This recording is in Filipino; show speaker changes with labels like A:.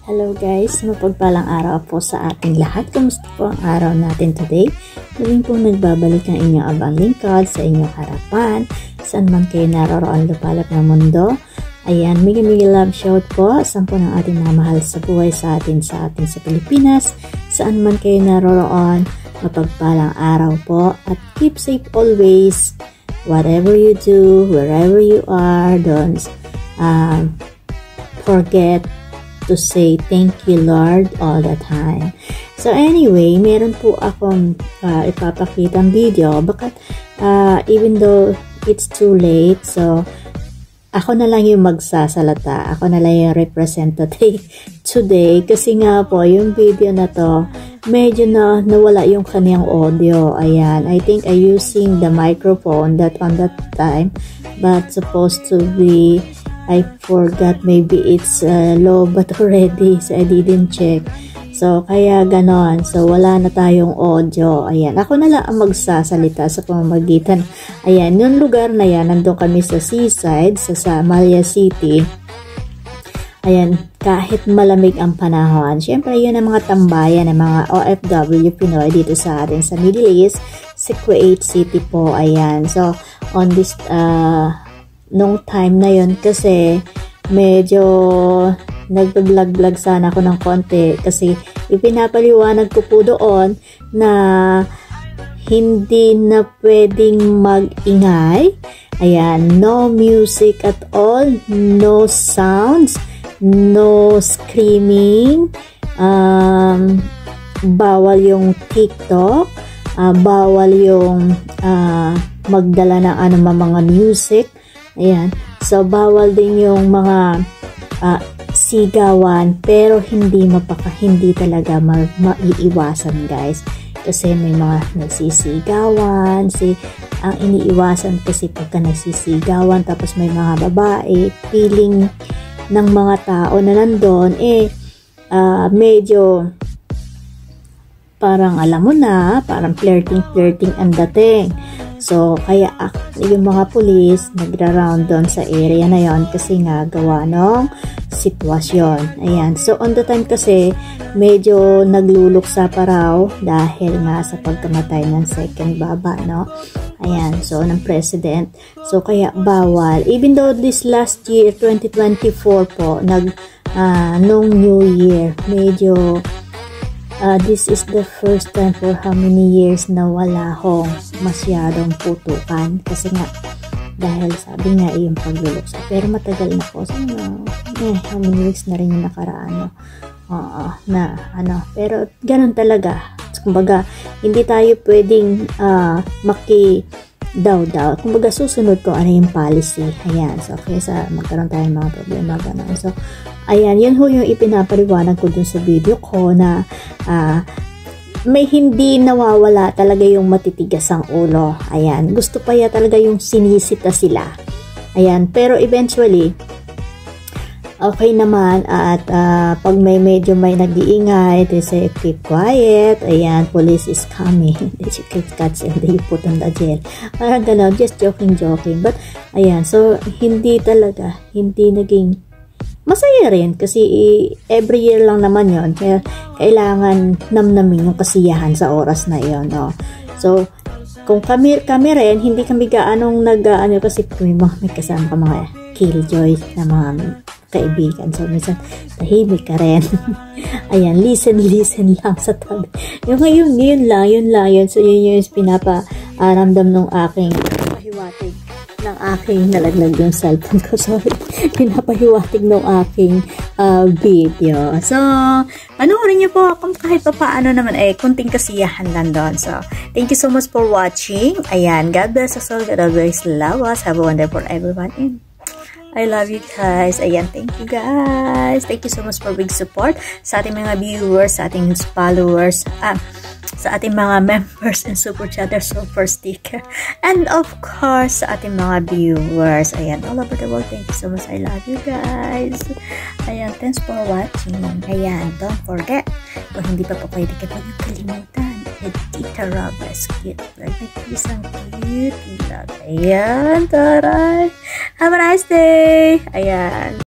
A: Hello guys, mapagpalang araw po sa ating lahat. Kamusta po ang araw natin today? Muling po nagbabalik ang inyong abang lingkod sa inyong harapan. Saan man kayo naroroon lupalop ng mundo. Ayan, mega love shout po sa po ng ating mga mahal sa buhay sa atin sa Pilipinas. Saan man kayo naroroon, mapagpalang araw po at keep safe always. Whatever you do, wherever you are, don't forget to say thank you Lord all the time. So anyway, meron po akong ipapakitang video. Bakit even though it's too late, so ako na lang yung magsasalata. Ako na lang yung representative today. Kasi nga po, yung video na to, medyo nawala yung kanyang audio. Ayan, I think I using the microphone that on that time, but supposed to be, I forgot, maybe it's low but already, so I didn't check. So, kaya ganon. So, wala na tayong audio. Ayan, ako na lang ang magsasalita sa pamamagitan. Ayan, yung lugar na yan, nandun kami sa seaside, sa Samalia City. Ayan, kahit malamig ang panahon. Siyempre, yun ang mga tambayan ng mga OFW Pinoy dito sa atin sa Middle East, sa Kuwait City po. Ayan, so, on this, nung time na yun kasi medyo nag-vlog sana ako ng konti kasi ipinapaliwanag ko po doon na hindi na pwedeng mag-ingay. Ayan, no music at all, no sounds, no screaming, bawal yung TikTok, bawal yung magdala ng mga music. Ayan. So, bawal din yung mga sigawan, pero hindi talaga maiiwasan, guys. Kasi may mga nagsisigawan, ang iniiwasan kasi pagka nagsisigawan, tapos may mga babae, feeling ng mga tao na nandun, medyo parang alam mo na, parang flirting ang dating. So, kaya yung mga pulis nagra-round doon sa area na yon kasi nga gawa ng sitwasyon. Ayan. So, on the time kasi medyo nagluluksa pa raw dahil nga sa pagkamatay ng second baba, no? Ayan. So, ng president. So, kaya bawal. Even though this last year, 2024 po, nung New Year, medyo this is the first time for how many years na wala akong masyadong putukan kasi nga dahil sabi nga yung pagluluksa, pero matagal na po, so how many weeks na rin yung nakaraan, pero ganun talaga. Kumbaga hindi tayo pwedeng daw kumbaga susunod ko ano yung policy. Ayan, so kaysa magkaroon tayo ng mga problema ganun. So ayan, yun ho yung ipinapaliwanag ko dun sa video ko na may hindi nawawala talaga yung matitigas ang ulo. Ayan, gusto pa ya talaga yung sinisita sila. Ayan, pero eventually okay naman at pag medyo may nag-iingay, they say keep quiet. Ayan, police is coming. They keep cuts and they put on the jail. Parang gano'n, just joking. But ayan, so hindi naging masaya rin kasi every year lang naman yon. Kaya kailangan namnamin yung kasiyahan sa oras na yon, no? So kung kami rin, hindi kami gaanong kasi may kasama ka mga killjoy na mga kaibigan. So, minsan, tahimik ka rin. Ayan, listen lang sa tabi. Yung yun lang. So, yun yung pinaparamdam ng aking pahiwatig ng aking nalaglag yung cellphone ko. Sorry. Pinapahiwatig ng aking video. So, panoorin niyo po kung kahit pa paano naman kunting kasiyahan lang doon. So, thank you so much for watching. Ayan, God bless us all. God always love us. Have a wonderful everyone. And I love you guys. Ayan, thank you guys. Thank you so much for big support sa ating mga viewers, sa ating followers, sa ating mga members and super chatter, super sticker, and of course sa ating mga viewers. Ayan, all over the world. Thank you so much. I love you guys. Ayan, thanks for watching. Ayan, don't forget, kung hindi pa po kayo, di ka pa kalimutan, Tita Robles cute. Peace and cute. Ayan, taray. Have a nice day. Ayan.